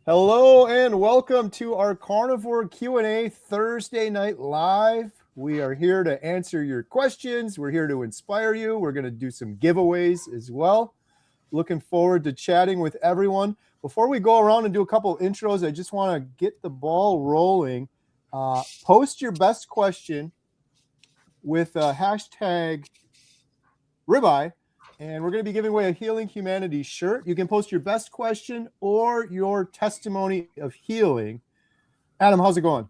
Hello and welcome to our Carnivore Q&A Thursday night live. We are here to answer your questions. We're here to inspire you. We're going to do some giveaways as well. Looking forward to chatting with everyone. Before we go around and do a couple intros, I just want to get the ball rolling. Post your best question with hashtag ribeye. And we're going to be giving away a Healing Humanity shirt. You can post your best question or your testimony of healing. Adam, how's it going?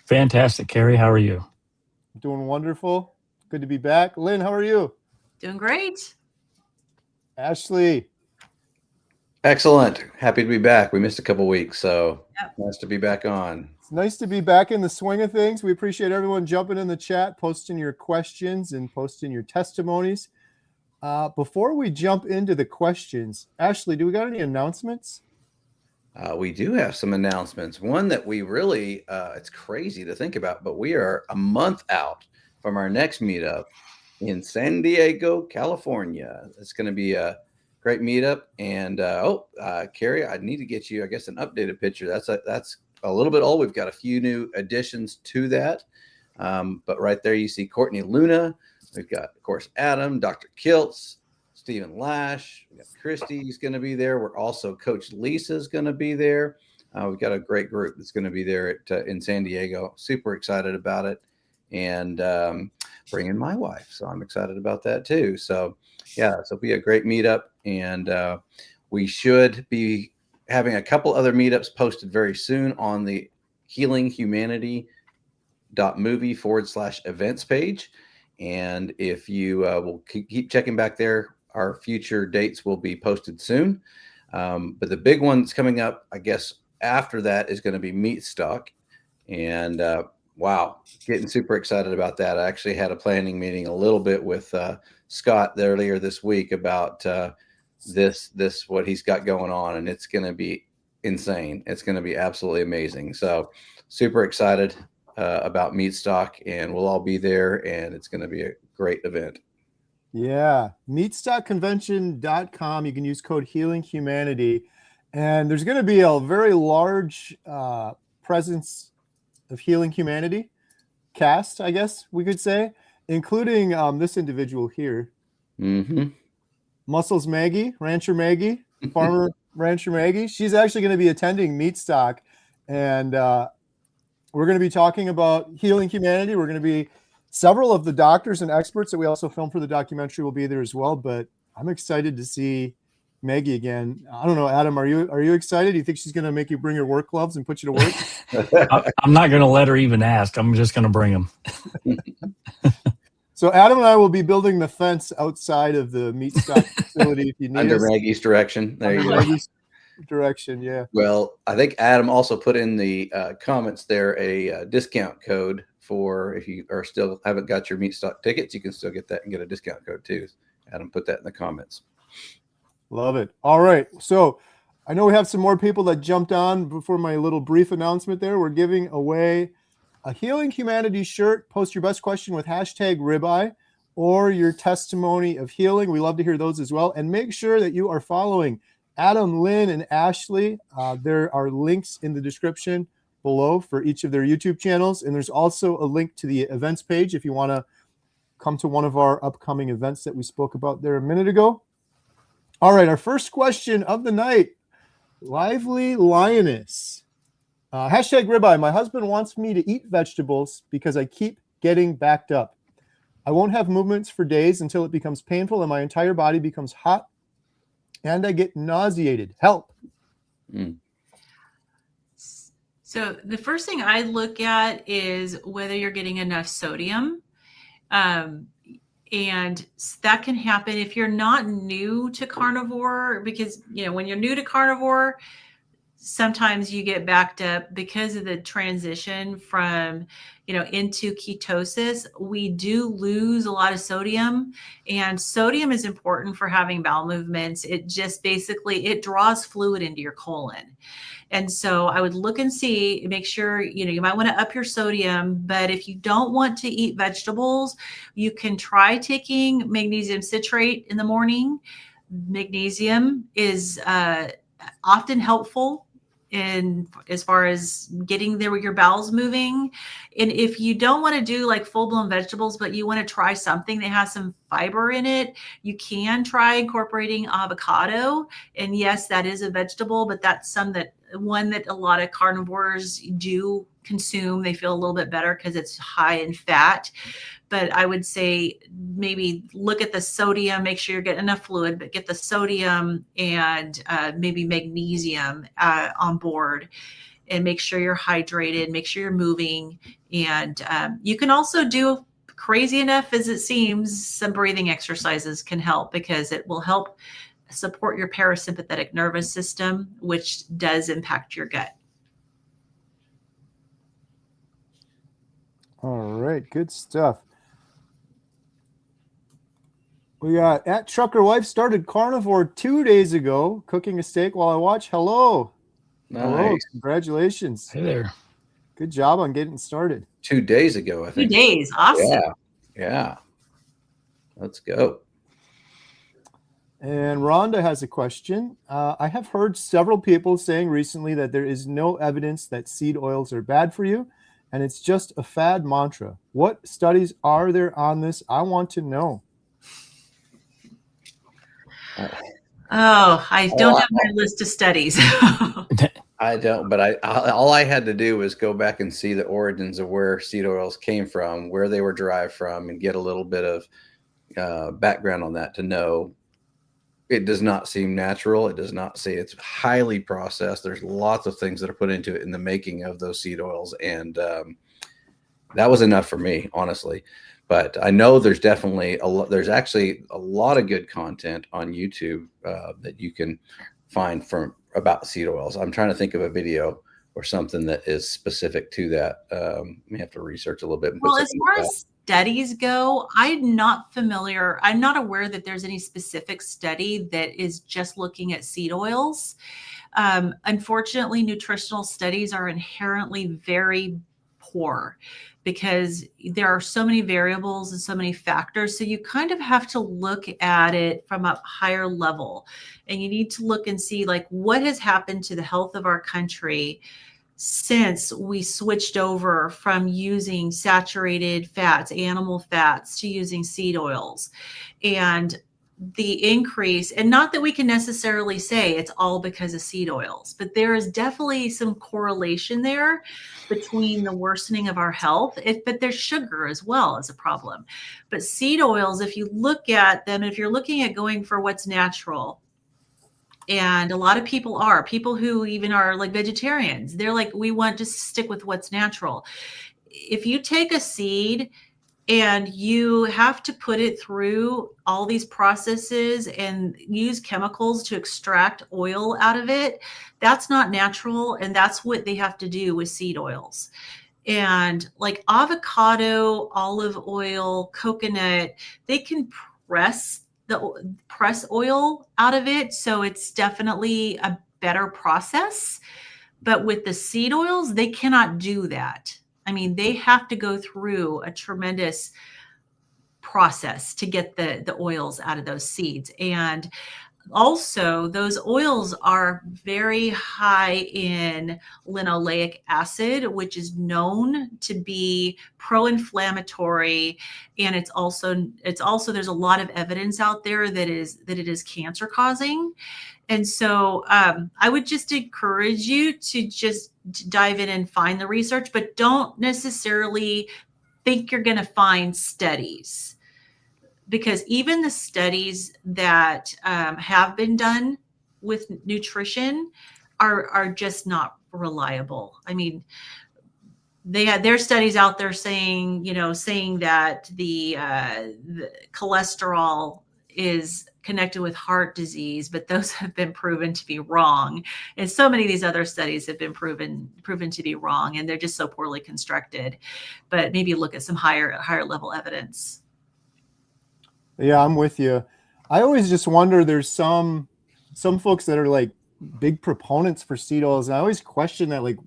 Fantastic. Carrie, how are you? Doing wonderful. Good to be back. Lynn, how are you? Doing great. Ashley. Excellent. Happy to be back. We missed a couple weeks, so nice to be back on. It's nice to be back in the swing of things. We appreciate everyone jumping in the chat, posting your questions and posting your testimonies. Before we jump into the questions, Ashley, do we got any announcements? We do have some announcements. One that we really, it's crazy to think about, but we are a month out from our next meetup in San Diego, California. It's going to be a great meetup. And Carrie, I need to get you, I guess, an updated picture. That's a little bit old. We've got a few new additions to that. But right there, you see Courtney Luna. We've got, of course, Adam, Dr. Kiltz, Stephen Lash. We got Christy's going to be there. We're also Coach Lisa's going to be there. We've got a great group that's going to be there in San Diego. Super excited about it, and bringing my wife. So I'm excited about that too. So yeah, so it'll be a great meetup, and we should be having a couple other meetups posted very soon on the healinghumanity.movie/events page. And if you will keep checking back there, our future dates will be posted soon. But the big one that's coming up, I guess, after that is going to be Meat Stock. And wow, getting super excited about that. I actually had a planning meeting a little bit with Scott earlier this week about this what he's got going on, and it's going to be insane. It's going to be absolutely amazing. So super excited about Meat Stock, and we'll all be there, and it's going to be a great event. Yeah, meatstockconvention.com. You can use code Healing Humanity, and there's going to be a very large presence of Healing Humanity cast, I guess we could say, including this individual here, Muscles Maggie, Rancher Maggie, Farmer Rancher Maggie. She's actually going to be attending Meat Stock, and we're going to be talking about Healing Humanity. We're going to be several of the doctors and experts that we also filmed for the documentary will be there as well. But I'm excited to see Maggie again. I don't know, Adam, are you excited? Do you think she's going to make you bring your work gloves and put you to work? I'm not going to let her even ask. I'm just going to bring them. So Adam and I will be building the fence outside of the Meat Stock facility if you need Under us. Maggie's direction. There you go. Maggie's direction, yeah. Well, I think Adam also put in the comments there a discount code for if you are still haven't got your Meat Stock tickets, you can still get that and get a discount code too. Adam put that in the comments. Love it. All right. So I know we have some more people that jumped on before my little brief announcement there. We're giving away a Healing Humanity shirt. Post your best question with hashtag ribeye or your testimony of healing. We love to hear those as well. And make sure that you are following Adam, Lynn, and Ashley. There are links in the description below for each of their YouTube channels. And there's also a link to the events page if you want to come to one of our upcoming events that we spoke about there a minute ago. All right, our first question of the night, Lively Lioness. Hashtag ribeye. My husband wants me to eat vegetables because I keep getting backed up. I won't have movements for days until it becomes painful and my entire body becomes hot and I get nauseated. Help. So the first thing I look at is whether you're getting enough sodium. And that can happen if you're not new to carnivore, because, when you're new to carnivore, sometimes you get backed up because of the transition from, into ketosis. We do lose a lot of sodium, and sodium is important for having bowel movements. It just basically, it draws fluid into your colon. And so I would look and see, make sure, you might want to up your sodium, but if you don't want to eat vegetables, you can try taking magnesium citrate in the morning. Magnesium is often helpful in as far as getting there with your bowels moving. And if you don't want to do like full-blown vegetables, but you want to try something that has some fiber in it, you can try incorporating avocado. And yes, that is a vegetable, but that's one that a lot of carnivores do consume. They feel a little bit better because it's high in fat. But I would say maybe look at the sodium, make sure you're getting enough fluid, but get the sodium and maybe magnesium on board, and make sure you're hydrated, make sure you're moving. And you can also do, crazy enough as it seems, some breathing exercises can help, because it will help support your parasympathetic nervous system, which does impact your gut. All right, good stuff. We got at Trucker Wife started Carnivore 2 days ago, cooking a steak while I watch. Hello. Hello. Nice. Congratulations. Hey there. Good job on getting started. 2 days ago, I 2 think. days. Awesome. Yeah. Yeah. Let's go. And Rhonda has a question. I have heard several people saying recently that there is no evidence that seed oils are bad for you, and it's just a fad mantra. What studies are there on this? I want to know. I don't have my list of studies. I don't, but all I had to do was go back and see the origins of where seed oils came from, where they were derived from, and get a little bit of background on that to know it does not seem natural. It does not say it's highly processed. There's lots of things that are put into it in the making of those seed oils. And that was enough for me, honestly. But I know there's definitely there's actually a lot of good content on YouTube that you can find about seed oils. I'm trying to think of a video or something that is specific to that. We have to research a little bit. Well, as far as studies go, I'm not aware that there's any specific study that is just looking at seed oils. Unfortunately, nutritional studies are inherently very poor, because there are so many variables and so many factors. So you kind of have to look at it from a higher level, and you need to look and see like what has happened to the health of our country since we switched over from using saturated fats, animal fats, to using seed oils. And the increase, and not that we can necessarily say it's all because of seed oils, but there is definitely some correlation there between the worsening of our health. But there's sugar as well as a problem. But seed oils, if you look at them, if you're looking at going for what's natural, and a lot of people who even are like vegetarians, they're like, we want to stick with what's natural. If you take a seed and you have to put it through all these processes and use chemicals to extract oil out of it, that's not natural. And that's what they have to do with seed oils. And like avocado, olive oil, coconut, they can press oil out of it. So it's definitely a better process. But with the seed oils, they cannot do that. I mean, they have to go through a tremendous process to get the oils out of those seeds. And also, those oils are very high in linoleic acid, which is known to be pro-inflammatory. And it's also there's a lot of evidence out there that it is cancer causing. And so I would just encourage you to just dive in and find the research, but don't necessarily think you're going to find studies, because even the studies that have been done with nutrition are just not reliable. I mean, they had their studies out there saying that the cholesterol is connected with heart disease, but those have been proven to be wrong. And so many of these other studies have been proven to be wrong, and they're just so poorly constructed. But maybe look at some higher level evidence. Yeah, I'm with you. I always just wonder, there's some folks that are like big proponents for seed oils, and I always question that, like,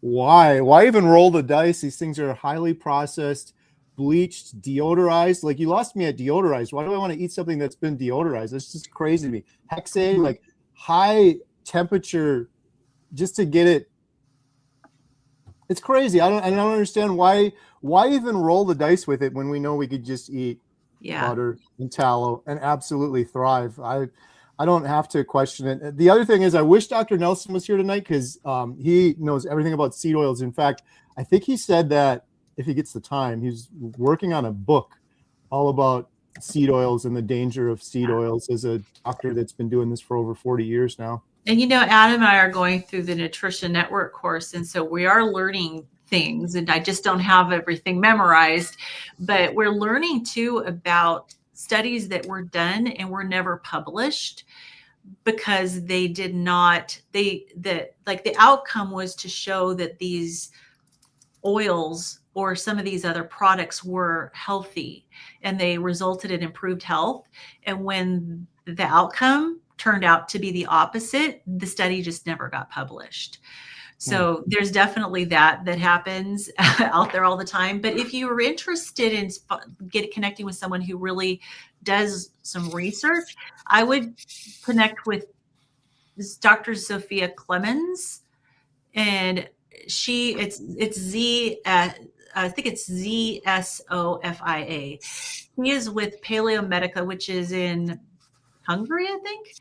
why even roll the dice? These things are highly processed, bleached, deodorized. Like, you lost me at deodorized. Why do I want to eat something that's been deodorized? That's just crazy to me. Hexane, like high temperature just to get it. It's crazy. I don't understand why even roll the dice with it when we know we could just eat butter and tallow and absolutely thrive. I don't have to question it. The other thing is I wish Dr. Nelson was here tonight because he knows everything about seed oils. In fact, I think he said that if he gets the time, he's working on a book all about seed oils and the danger of seed oils as a doctor that's been doing this for over 40 years now. And Adam and I are going through the Nutrition Network course, and so we are learning things, and I just don't have everything memorized, but we're learning too about studies that were done and were never published because they did not, the outcome was to show that these oils or some of these other products were healthy and they resulted in improved health. And when the outcome turned out to be the opposite, the study just never got published. So there's definitely that happens out there all the time. But if you are interested in connecting with someone who really does some research, I would connect with Dr. Sophia Clemens, and it's Z. I think it's ZSOFIA. He is with Paleomedica, which is in Hungary, I think.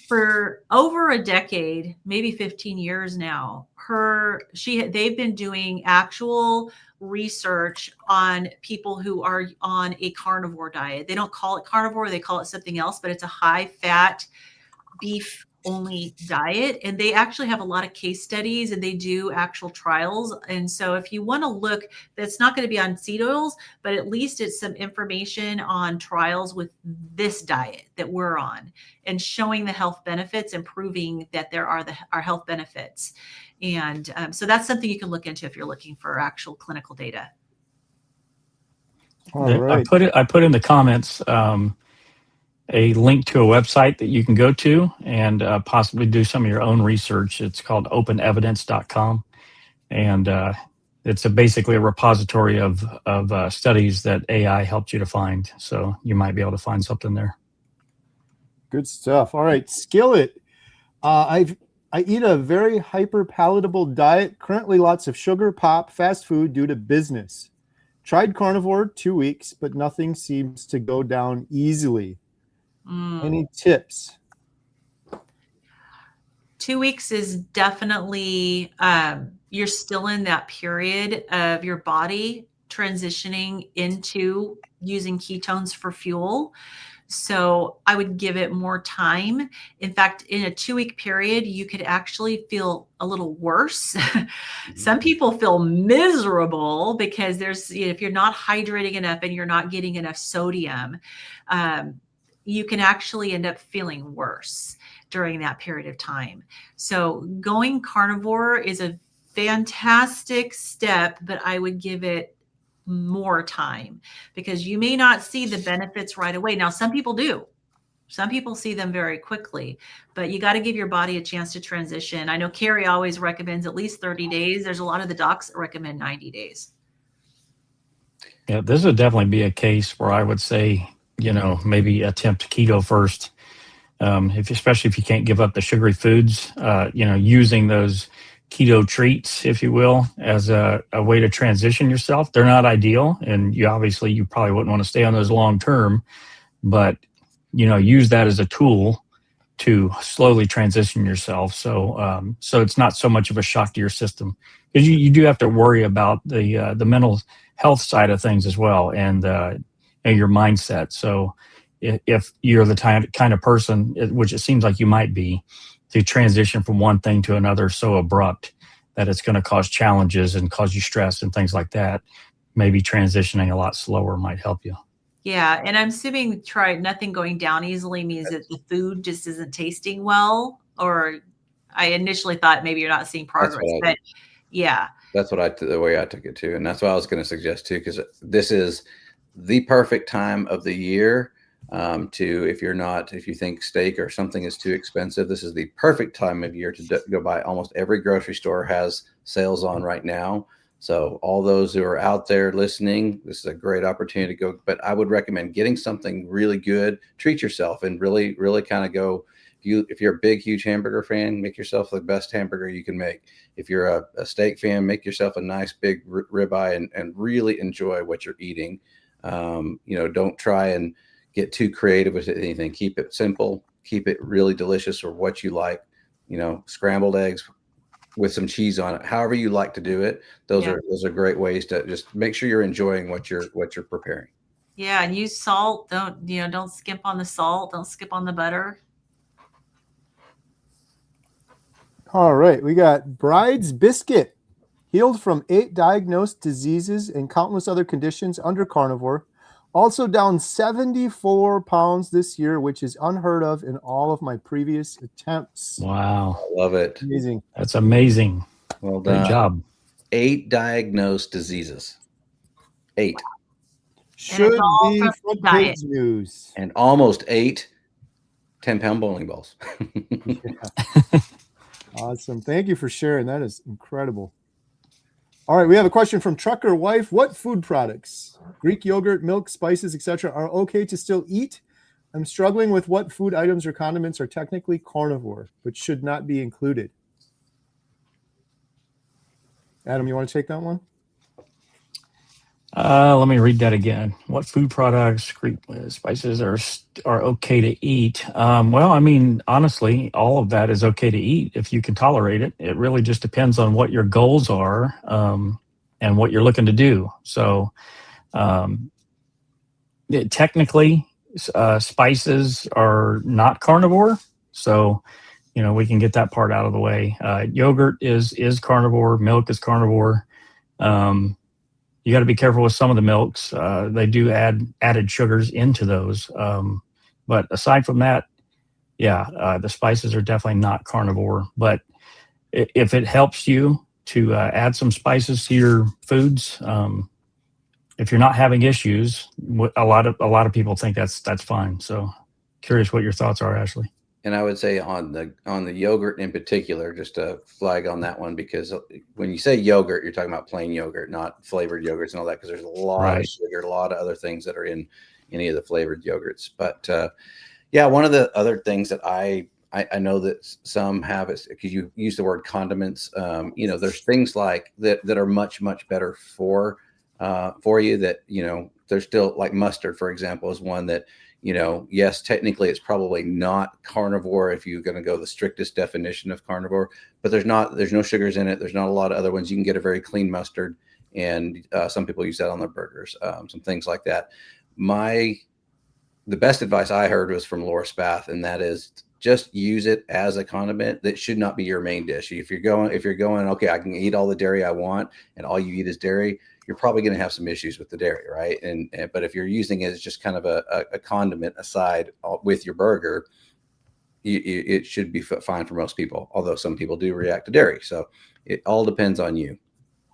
For over a decade, maybe 15 years now, they've been doing actual research on people who are on a carnivore diet. They don't call it carnivore, they call it something else, but it's a high fat beef only diet. And they actually have a lot of case studies and they do actual trials. And so if you want to look, that's not going to be on seed oils, but at least it's some information on trials with this diet that we're on and showing the health benefits and proving that there are health benefits. And so that's something you can look into if you're looking for actual clinical data. All right. I put in the comments a link to a website that you can go to and possibly do some of your own research. It's called openevidence.com. And it's basically a repository of studies that AI helped you to find. So you might be able to find something there. Good stuff. All right. Skillet. I eat a very hyper palatable diet. Currently lots of sugar, pop, fast food due to business. Tried carnivore 2 weeks, but nothing seems to go down easily. Any tips? 2 weeks is definitely, you're still in that period of your body transitioning into using ketones for fuel. So I would give it more time. In fact, in a 2-week period, you could actually feel a little worse. Some people feel miserable because if you're not hydrating enough and you're not getting enough sodium, you can actually end up feeling worse during that period of time. So going carnivore is a fantastic step, but I would give it more time because you may not see the benefits right away. Now, some people do. Some people see them very quickly, but you got to give your body a chance to transition. I know Carrie always recommends at least 30 days. There's a lot of the docs that recommend 90 days. Yeah, this would definitely be a case where I would say, maybe attempt keto first. Especially if you can't give up the sugary foods, using those keto treats, if you will, as a way to transition yourself. They're not ideal. And you probably wouldn't want to stay on those long term, but, use that as a tool to slowly transition yourself. So it's not so much of a shock to your system because you do have to worry about the mental health side of things as well. And your mindset. So if you're the kind of person, which it seems like you might be, to transition from one thing to another so abrupt that it's going to cause challenges and cause you stress and things like that, maybe transitioning a lot slower might help you. Yeah. And I'm assuming nothing going down easily means that the food just isn't tasting well, or I initially thought maybe you're not seeing progress, but yeah. That's the way I took it too. And that's what I was going to suggest too, because this is the perfect time of the year if you think steak or something is too expensive, this is the perfect time of year to go buy. Almost every grocery store has sales on right now. So all those who are out there listening, this is a great opportunity to go. But I would recommend getting something really good, treat yourself, and really, really kind of go. If if you're a big, huge hamburger fan, make yourself the best hamburger you can make. If you're a steak fan, make yourself a nice big ribeye and really enjoy what you're eating. Don't try and get too creative with anything. Keep it simple. Keep it really delicious or what you like. Scrambled eggs with some cheese on it. However you like to do it. Those are great ways to just make sure you're enjoying what you're preparing. Yeah, and use salt. Don't skimp on the salt. Don't skip on the butter. All right, we got Bride's Biscuit, healed from 8 diagnosed diseases and countless other conditions under carnivore. Also down 74 pounds this year, which is unheard of in all of my previous attempts. Wow. I love it. Amazing. That's amazing. Well done. Great job. 8 diagnosed diseases. 8. Should be front page news. And almost 8 10-pound bowling balls. Yeah. Awesome. Thank you for sharing. That is incredible. All right, we have a question from Trucker Wife. What food products, Greek yogurt, milk, spices, etc., are okay to still eat? I'm struggling with what food items or condiments are technically carnivore, but should not be included. Adam, you want to take that one? Let me read that again. What food products, Greek spices are okay to eat? Well, I mean, honestly, all of that is okay to eat if you can tolerate it. It really just depends on what your goals are and what you're looking to do. So, technically, spices are not carnivore. So, we can get that part out of the way. Yogurt is carnivore. Milk is carnivore. You got to be careful with some of the milks. They do add added sugars into those. But aside from that, the spices are definitely not carnivore. But if it helps you to add some spices to your foods, if you're not having issues, a lot of people think that's fine. So curious what your thoughts are, Ashley. And I would say on the yogurt in particular, just a flag on that one, because when you say yogurt, you're talking about plain yogurt, not flavored yogurts and all that, because there's a lot of sugar, a lot of other things that are in any of the flavored yogurts. But one of the other things that I know that some have is, because you use the word condiments, there's things like that are much, much better for you that, there's still, like mustard, for example, is one that, yes, technically it's probably not carnivore if you're going to go the strictest definition of carnivore, but there's no sugars in it. There's not a lot of other ones. You can get a very clean mustard, and some people use that on their burgers, some things like that. The best advice I heard was from Laura Spath, and that is just use it as a condiment. That should not be your main dish. If you're going, okay, I can eat all the dairy I want, and all you eat is dairy, you're probably going to have some issues with the dairy, right? But if you're using it as just kind of a condiment aside with your burger, it should be fine for most people, although some people do react to dairy. So it all depends on you.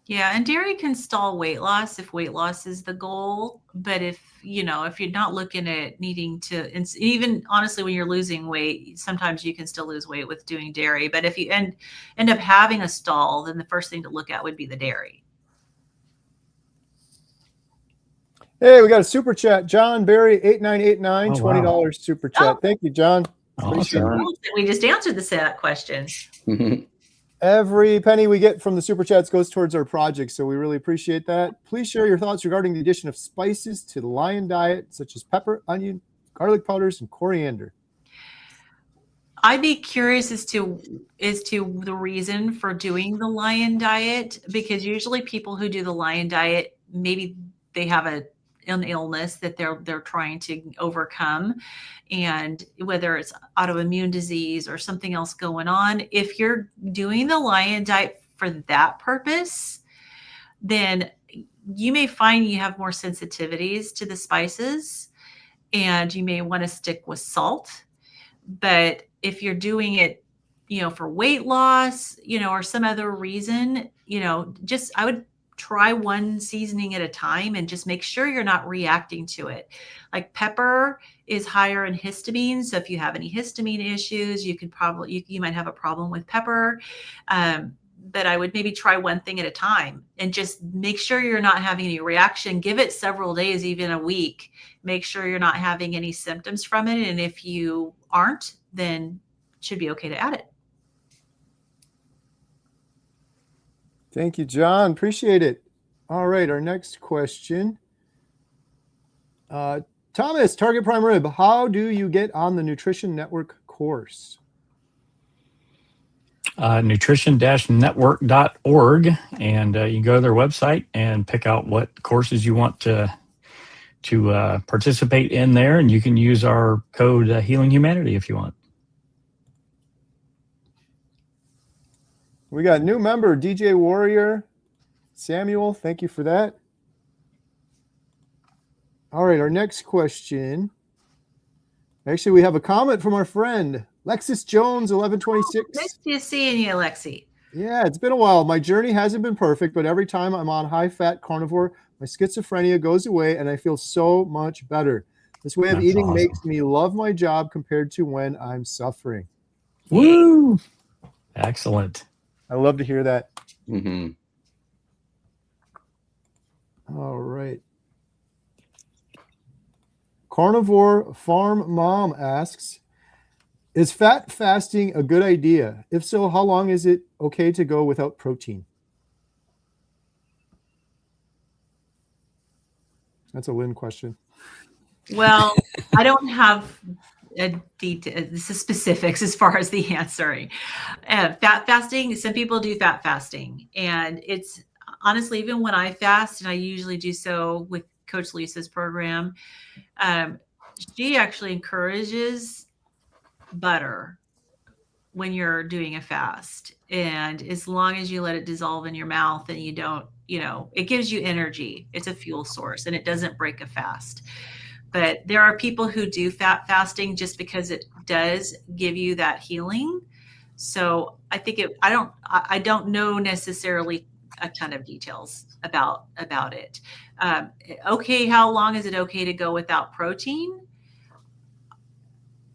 Yeah, and dairy can stall weight loss if weight loss is the goal. But if you're not looking at needing to, and even honestly, when you're losing weight, sometimes you can still lose weight with doing dairy. But if you end up having a stall, then the first thing to look at would be the dairy. Hey, we got a super chat. John Barry, 8989, $20 wow. super chat. Thank you, John. Awesome. We just answered that question. Every penny we get from the super chats goes towards our project, so we really appreciate that. Please share your thoughts regarding the addition of spices to the Lion diet, such as pepper, onion, garlic powders, and coriander. I'd be curious as to the reason for doing the Lion diet, because usually people who do the Lion diet, maybe they have an illness that they're trying to overcome, and whether it's autoimmune disease or something else going on. If you're doing the Lion diet for that purpose, then you may find you have more sensitivities to the spices, and you may want to stick with salt. But if you're doing it, for weight loss, or some other reason, I would try one seasoning at a time and just make sure you're not reacting to it. Like pepper is higher in histamine. So if you have any histamine issues, you could probably, you might have a problem with pepper. But I would maybe try one thing at a time and just make sure you're not having any reaction. Give it several days, even a week. Make sure you're not having any symptoms from it. And if you aren't, then should be okay to add it. Thank you, John. Appreciate it. All right, our next question. Thomas, Target Prime Rib, how do you get on the Nutrition Network course? Nutrition-network.org, and you can go to their website and pick out what courses you want to participate in there, and you can use our code Healing Humanity if you want. We got new member, DJ Warrior. Samuel, thank you for that. All right, our next question. Actually, we have a comment from our friend, Lexus Jones, 1126. Nice to seeing you, Lexi. Yeah, it's been a while. My journey hasn't been perfect, but every time I'm on high-fat carnivore, my schizophrenia goes away and I feel so much better. This way of That's eating awesome. makes me love my job compared to when I'm suffering. Woo! Excellent. I love to hear that. Mm-hmm. All right. Carnivore Farm Mom asks, is fat fasting a good idea? If so, how long is it okay to go without protein? That's a Lynn question. Well, I don't have the specifics as far as the answering. Fat fasting, some people do fat fasting. And it's honestly, even when I fast, and I usually do so with Coach Lisa's program, she actually encourages butter when you're doing a fast. And as long as you let it dissolve in your mouth and you don't, it gives you energy. It's a fuel source and it doesn't break a fast. But there are people who do fat fasting just because it does give you that healing. So I think I don't know necessarily a ton of details about it. Okay, how long is it okay to go without protein?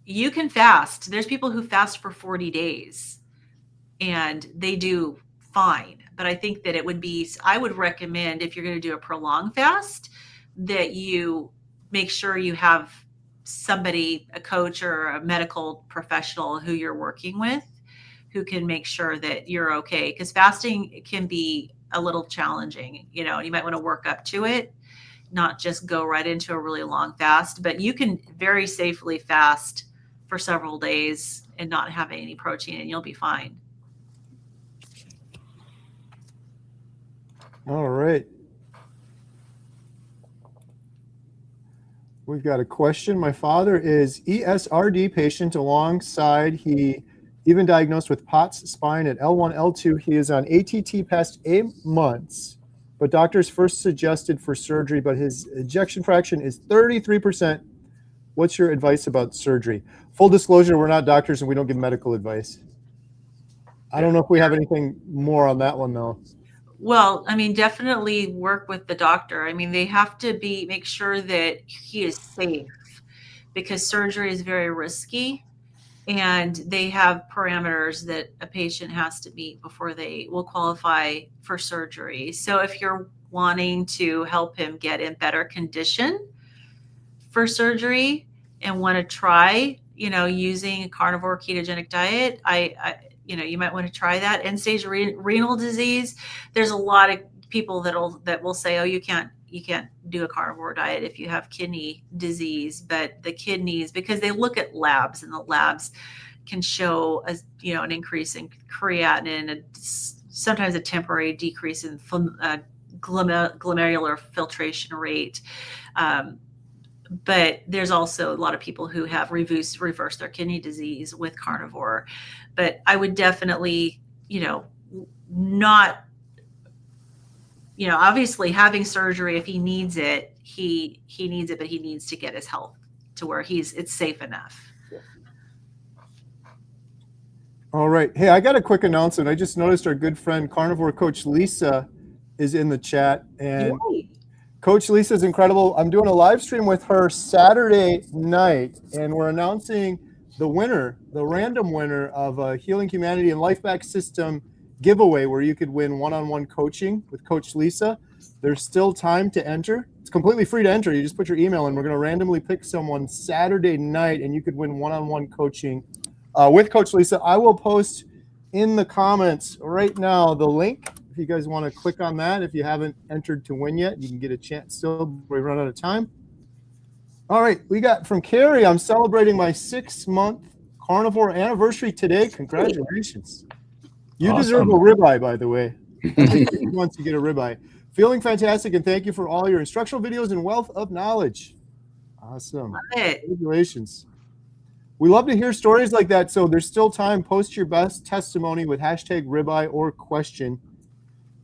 You can fast. There's people who fast for 40 days and they do fine. But I think that I would recommend, if you're going to do a prolonged fast, that you make sure you have somebody, a coach or a medical professional who you're working with, who can make sure that you're okay. Because fasting can be a little challenging. You might want to work up to it, not just go right into a really long fast. But you can very safely fast for several days and not have any protein, and you'll be fine. All right. We've got a question. My father is ESRD patient alongside. He even diagnosed with POTS spine at L1, L2. He is on ATT past 8 months, but doctors first suggested for surgery, but his ejection fraction is 33%. What's your advice about surgery? Full disclosure, we're not doctors and we don't give medical advice. I don't know if we have anything more on that one though. Well, definitely work with the doctor. They have to make sure that he is safe, because surgery is very risky and they have parameters that a patient has to meet before they will qualify for surgery. So if you're wanting to help him get in better condition for surgery and want to try, using a carnivore ketogenic diet, you might want to try that. End-stage renal disease. There's a lot of people that will say, oh, you can't do a carnivore diet if you have kidney disease. But the kidneys, because they look at labs, and the labs can show an increase in creatinine, and sometimes a temporary decrease in glomerular filtration rate. But there's also a lot of people who have reversed their kidney disease with carnivore. But I would definitely, not, obviously having surgery, if he needs it, he needs it, but he needs to get his health to where it's safe enough. All right. Hey, I got a quick announcement. I just noticed our good friend Carnivore Coach Lisa is in the chat, and Yay. Coach Lisa is incredible. I'm doing a live stream with her Saturday night, and we're announcing the random winner of a Healing Humanity and Life Back System giveaway, where you could win one-on-one coaching with Coach Lisa. There's still time to enter. It's completely free to enter. You just put your email in. We're going to randomly pick someone Saturday night, and you could win one-on-one coaching with Coach Lisa. I will post in the comments right now the link. If you guys want to click on that, if you haven't entered to win yet, you can get a chance still before we run out of time. All right, we got from Carrie, I'm celebrating my 6-month carnivore anniversary today. Congratulations. You deserve a ribeye, by the way. Every 6 months you get a ribeye. Feeling fantastic, and thank you for all your instructional videos and wealth of knowledge. Awesome. Love it. Congratulations. We love to hear stories like that, so there's still time. Post your best testimony with hashtag ribeye or question.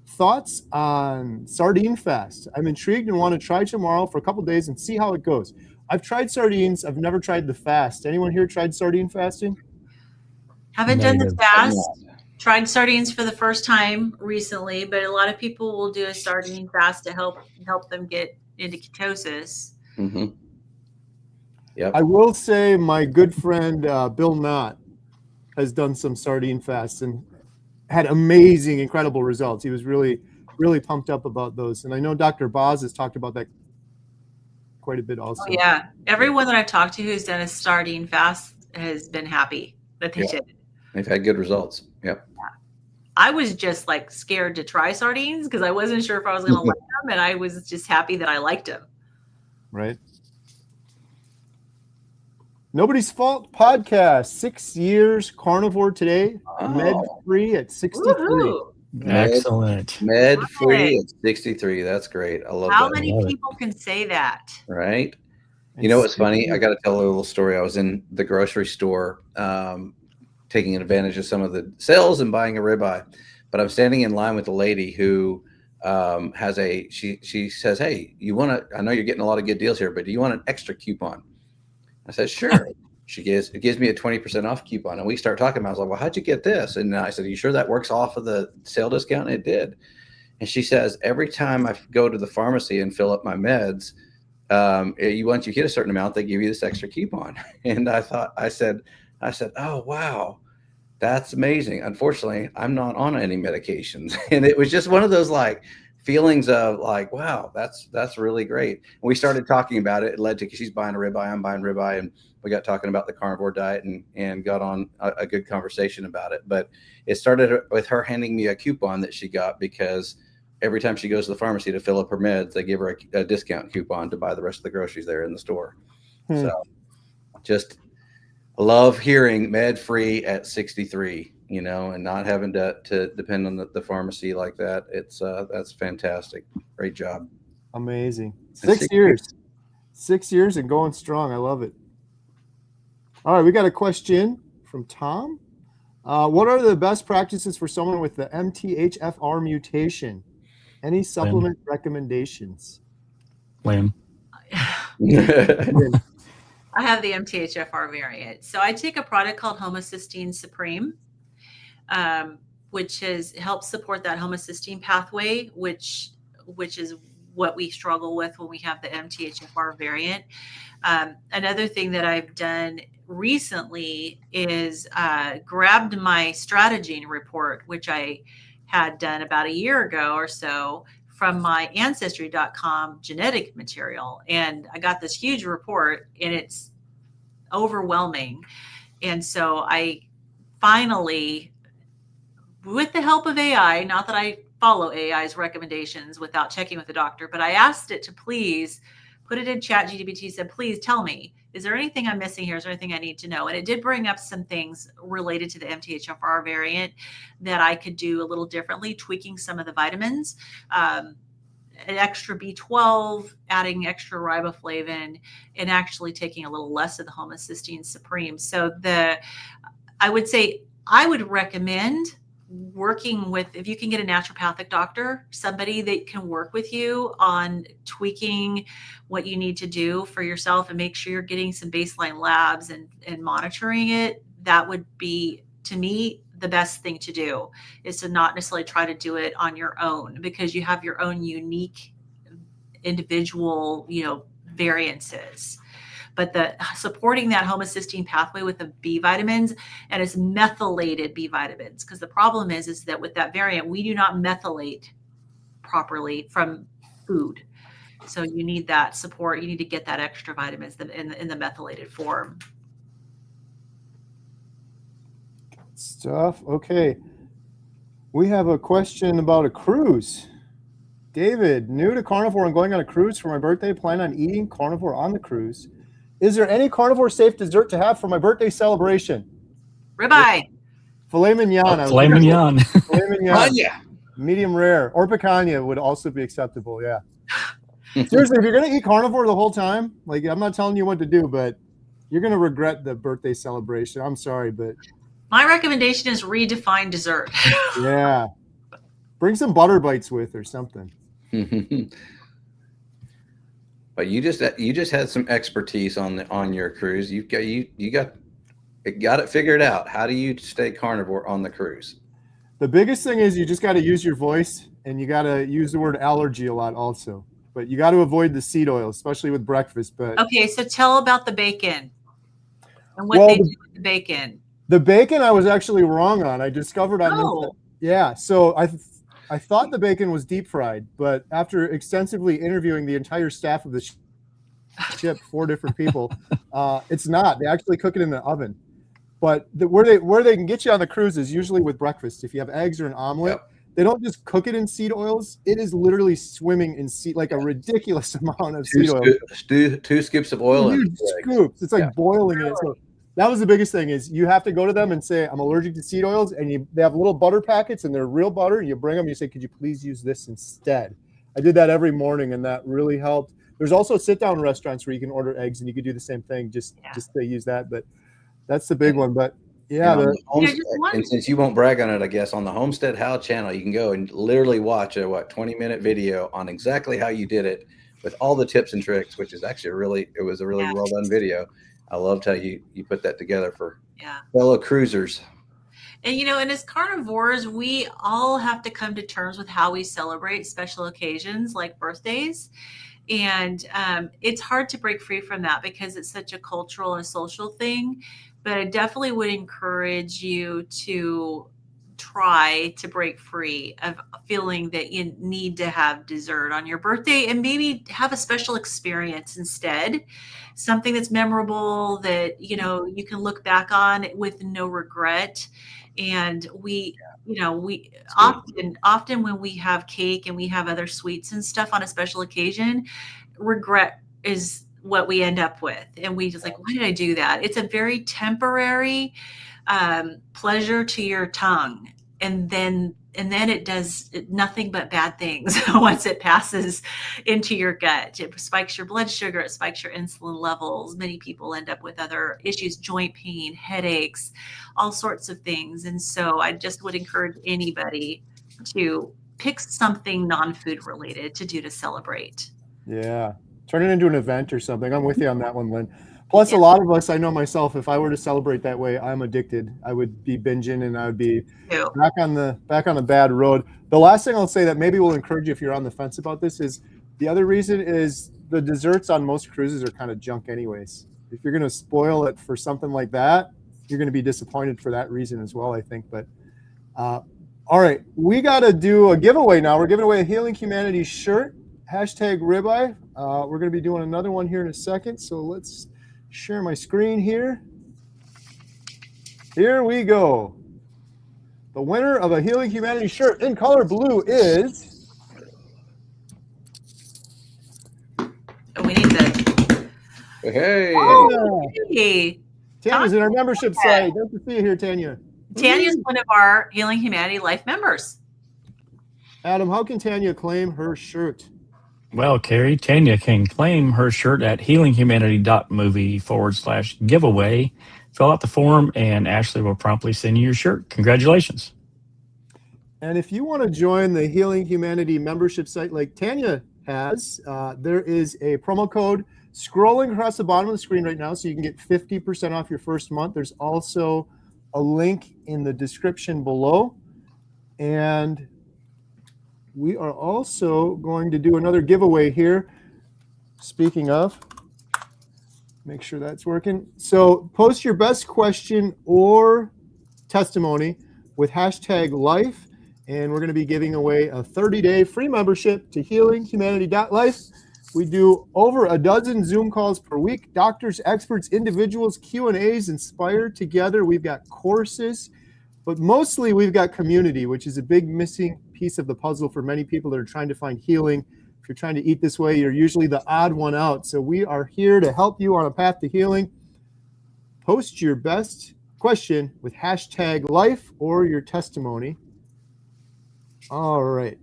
Thoughts on sardine fast? I'm intrigued and want to try tomorrow for a couple days and see how it goes. I've tried sardines. I've never tried the fast. Anyone here tried sardine fasting? Haven't done the Negative. fast. Tried sardines for the first time recently, but a lot of people will do a sardine fast to help them get into ketosis. Mm-hmm. Yep. I will say my good friend Bill Knott has done some sardine fasts and had amazing, incredible results. He was really, really pumped up about those. And I know Dr. Boz has talked about that quite a bit also. Oh, yeah. Everyone that I've talked to who's done a sardine fast has been happy that they did. They've had good results. Yep. I was just like scared to try sardines because I wasn't sure if I was going to like them, and I was just happy that I liked them. Right. Nobody's Fault podcast. 6 years carnivore today. Med free at 63. Woo-hoo. Excellent. Med free at 63. That's great. I love How that. many people can say that? Right. You know what's funny? I got to tell a little story. I was in the grocery store taking advantage of some of the sales and buying a ribeye, but I'm standing in line with a lady who has she says, "Hey, I know you're getting a lot of good deals here, but do you want an extra coupon?" I said, "Sure." It gives me a 20% off coupon, and we start talking about it. I was like, "Well, how'd you get this?" And I said, "Are you sure that works off of the sale discount?" And it did. And she says, "Every time I go to the pharmacy and fill up my meds, once you hit a certain amount, they give you this extra coupon." And I said, "Oh, wow, that's amazing." Unfortunately, I'm not on any medications. And it was just one of those like feelings of like, wow, that's really great. And we started talking about it. It led to, she's buying a ribeye, I'm buying ribeye. And we got talking about the carnivore diet and got on a good conversation about it. But it started with her handing me a coupon that she got because every time she goes to the pharmacy to fill up her meds, they give her a discount coupon to buy the rest of the groceries there in the store. So just love hearing med free at 63, and not having to depend on the pharmacy like that. That's fantastic. Great job. Amazing. 6 years. 6 years and going strong. I love it. All right, we got a question from Tom. What are the best practices for someone with the MTHFR mutation? Any supplement recommendations? Lynn. I have the MTHFR variant. So I take a product called Homocysteine Supreme, which helps support that homocysteine pathway, which is what we struggle with when we have the MTHFR variant. Another thing that I've done recently is grabbed my Stratagene report, which I had done about a year ago or so, from my ancestry.com genetic material. And I got this huge report and it's overwhelming. And so I finally, with the help of AI, not that I follow AI's recommendations without checking with the doctor, but I asked it to please put it in ChatGPT, said, please tell me, is there anything I'm missing here? Is there anything I need to know? And it did bring up some things related to the MTHFR variant that I could do a little differently, tweaking some of the vitamins, an extra B12, adding extra riboflavin, and actually taking a little less of the homocysteine supreme. So I would say I would recommend working with, if you can get a naturopathic doctor, somebody that can work with you on tweaking what you need to do for yourself and make sure you're getting some baseline labs and monitoring it. That would be, to me, the best thing to do, is to not necessarily try to do it on your own, because you have your own unique individual, variances. But supporting that homocysteine pathway with the B vitamins, and it's methylated B vitamins, because the problem is that with that variant, we do not methylate properly from food. So you need that support. You need to get that extra vitamins in the methylated form. stuff. Okay. We have a question about a cruise. David, new to carnivore and going on a cruise for my birthday. Plan on eating carnivore on the cruise. Is there any carnivore safe dessert to have for my birthday celebration? Ribeye. Filet mignon. Filet mignon. Filet mignon. Yeah. Medium rare. Or picanha would also be acceptable. Yeah. Seriously, if you're going to eat carnivore the whole time, like, I'm not telling you what to do, but you're going to regret the birthday celebration. I'm sorry, but. My recommendation is redefine dessert. Yeah. Bring some butter bites with or something. But you just had some expertise on your cruise. You got it figured out. How do you stay carnivore on the cruise? The biggest thing is you just got to use your voice, and you got to use the word allergy a lot also. But you got to avoid the seed oil, especially with breakfast. But okay, so tell about the bacon and what they do with the bacon. The bacon I was actually wrong on. I discovered on yeah. So I thought the bacon was deep fried, but after extensively interviewing the entire staff of the ship, 4 different people, it's not. They actually cook it in the oven. But where they can get you on the cruise is usually with breakfast. If you have eggs or an omelet, they don't just cook it in seed oils. It is literally swimming in seed, like a ridiculous amount of seed oil. 2 scoops of oil. Huge scoops. It's like boiling it. So that was the biggest thing is you have to go to them and say, I'm allergic to seed oils. And they have little butter packets and they're real butter. And you bring them, you say, could you please use this instead? I did that every morning and that really helped. There's also sit-down restaurants where you can order eggs and you could do the same thing. Just to use that. But that's the big one. But yeah. And since you won't brag on it, I guess on the Homestead How channel, you can go and literally watch a 20-minute video on exactly how you did it with all the tips and tricks, which is actually it was a really well done video. I loved how you put that together for fellow cruisers. And, and as carnivores, we all have to come to terms with how we celebrate special occasions like birthdays. And it's hard to break free from that because it's such a cultural and social thing. But I definitely would encourage you to try to break free of feeling that you need to have dessert on your birthday and maybe have a special experience instead. Something that's memorable that, you can look back on with no regret. And we often when we have cake and we have other sweets and stuff on a special occasion, regret is what we end up with. And we just like, why did I do that? It's a very temporary pleasure to your tongue. And then it does nothing but bad things once it passes into your gut. It spikes your blood sugar. It spikes your insulin levels. Many people end up with other issues, joint pain, headaches, all sorts of things. And so I just would encourage anybody to pick something non-food related to do to celebrate. Yeah. Turn it into an event or something. I'm with you on that one, Lynn. Plus, a lot of us, I know myself, if I were to celebrate that way, I'm addicted. I would be binging and I would be back on the bad road. The last thing I'll say that maybe will encourage you if you're on the fence about this is the other reason is the desserts on most cruises are kind of junk anyways. If you're going to spoil it for something like that, you're going to be disappointed for that reason as well, I think. But all right, we got to do a giveaway now. We're giving away a Healing Humanity shirt, #ribeye. We're going to be doing another one here in a second. So let's share my screen here. Here we go. The winner of a Healing Humanity shirt in color blue is. We need the. Hey. Oh, hey. Tanya's in our membership site. Good to see you here, Tanya. Tanya's one of our Healing Humanity Life members. Adam, how can Tanya claim her shirt? Well, Carrie, Tanya can claim her shirt at healinghumanity.movie/giveaway. Fill out the form and Ashley will promptly send you your shirt. Congratulations. And if you want to join the Healing Humanity membership site like Tanya has, there is a promo code scrolling across the bottom of the screen right now so you can get 50% off your first month. There's also a link in the description below. And we are also going to do another giveaway here. Speaking of, make sure that's working. So post your best question or testimony with #life, and we're going to be giving away a 30-day free membership to healinghumanity.life. We do over a dozen Zoom calls per week. Doctors, experts, individuals, Q&As, inspired together. We've got courses. But mostly we've got community, which is a big missing piece of the puzzle for many people that are trying to find healing. If you're trying to eat this way, you're usually the odd one out. So we are here to help you on a path to healing. Post your best question with hashtag life or your testimony. All right.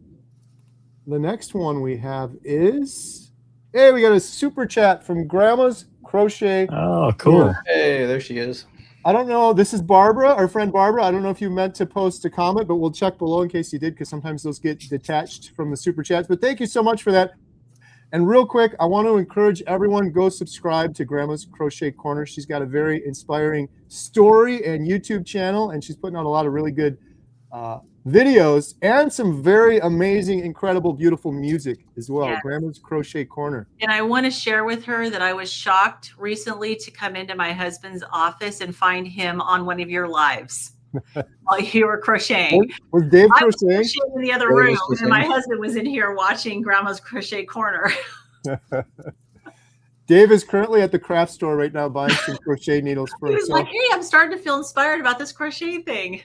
The next one we have is, hey, we got a super chat from Grandma's Crochet. Oh, cool. Hey, there she is. I don't know. This is Barbara, our friend Barbara. I don't know if you meant to post a comment, but we'll check below in case you did, because sometimes those get detached from the super chats. But thank you so much for that. And real quick, I want to encourage everyone, go subscribe to Grandma's Crochet Corner. She's got a very inspiring story and YouTube channel, and she's putting out a lot of really good videos and some very amazing, incredible, beautiful music as well. Yes. Grandma's Crochet Corner. And I want to share with her that I was shocked recently to come into my husband's office and find him on one of your lives while you were crocheting. Was Dave I was crocheting? crocheting in the other room, and my husband was in here watching Grandma's Crochet Corner. Dave is currently at the craft store right now buying some crochet needles for He was himself. like, hey, I'm starting to feel inspired about this crochet thing.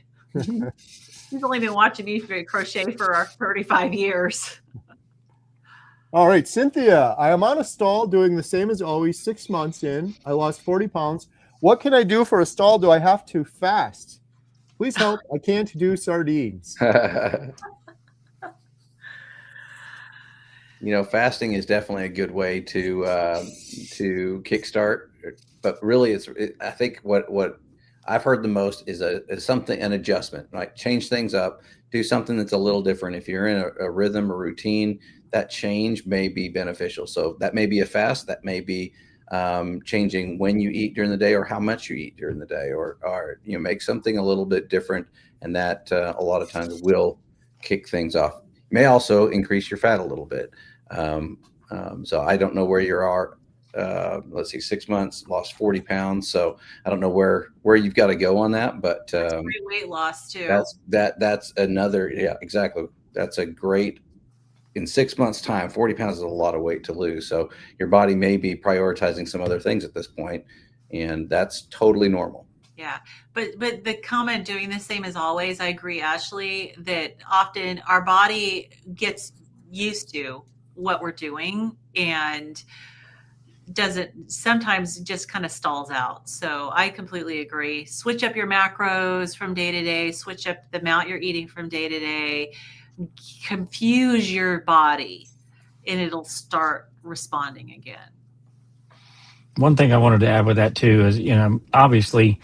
He's only been watching me crochet for 35 years. All right, Cynthia, I am on a stall doing the same as always, 6 months in. I lost 40 pounds. What can I do for a stall? Do I have to fast? Please help. I can't do sardines. You know, fasting is definitely a good way to kickstart. But really, I think what I've heard the most is an adjustment, right? Change things up, do something that's a little different. If you're in a rhythm or routine, that change may be beneficial. So that may be a fast, that may be changing when you eat during the day or how much you eat during the day, or you know, make something a little bit different, and that a lot of times will kick things off. You may also increase your fat a little bit. So I don't know where you are. Let's see, 6 months, lost 40 pounds. So I don't know where you've got to go on that, but that's great weight loss too. That's another, yeah, exactly. That's a great, in 6 months time, 40 pounds is a lot of weight to lose. So your body may be prioritizing some other things at this point, and that's totally normal. Yeah. But the comment, doing the same as always, I agree, Ashley, that often our body gets used to what we're doing and sometimes just kind of stalls out. So I completely agree. Switch up your macros from day to day, switch up the amount you're eating from day to day, confuse your body, and it'll start responding again. One thing I wanted to add with that too is, you know, obviously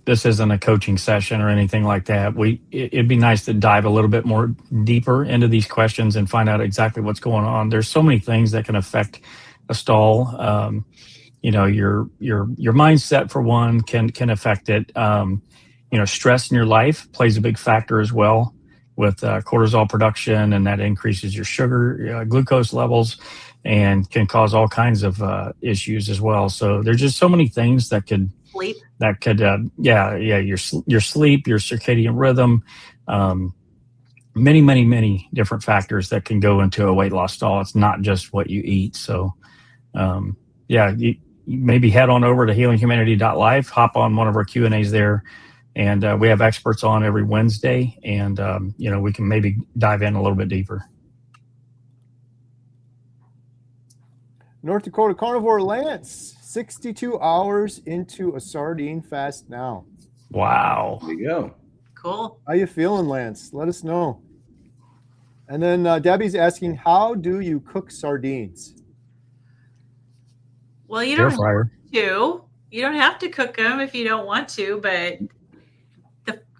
this isn't a coaching session or anything like that. It'd be nice to dive a little bit more deeper into these questions and find out exactly what's going on. There's so many things that can affect a stall. You know, your mindset, for one, can affect it. You know, stress in your life plays a big factor as well, with cortisol production, and that increases your sugar, glucose levels, and can cause all kinds of issues as well. So there's just so many things that could Sleep. Your sleep, your circadian rhythm, many different factors that can go into a weight loss stall. It's not just what you eat. So you maybe head on over to healinghumanity.life, hop on one of our Q&As there, and we have experts on every Wednesday, and you know, we can maybe dive in a little bit deeper. North Dakota Carnivore Lance, 62 hours into a sardine fast now. Wow. There you go. Cool. How you feeling, Lance? Let us know. And then Debbie's asking, how do you cook sardines? Well, you Air don't fryer. have to. You don't have to cook them if you don't want to, but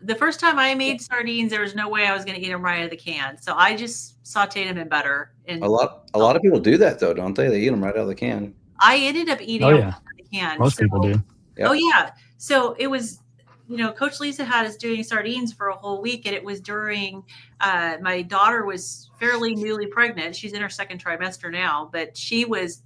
the first time I made sardines, there was no way I was going to eat them right out of the can. So I just sauteed them in butter. And A lot of people do that though, don't they? They eat them right out of the can. I ended up eating them right out of the can. Most people do. Yep. Oh yeah. So it was, you know, Coach Lisa had us doing sardines for a whole week, and it was during my daughter was fairly newly pregnant. She's in her second trimester now, but she was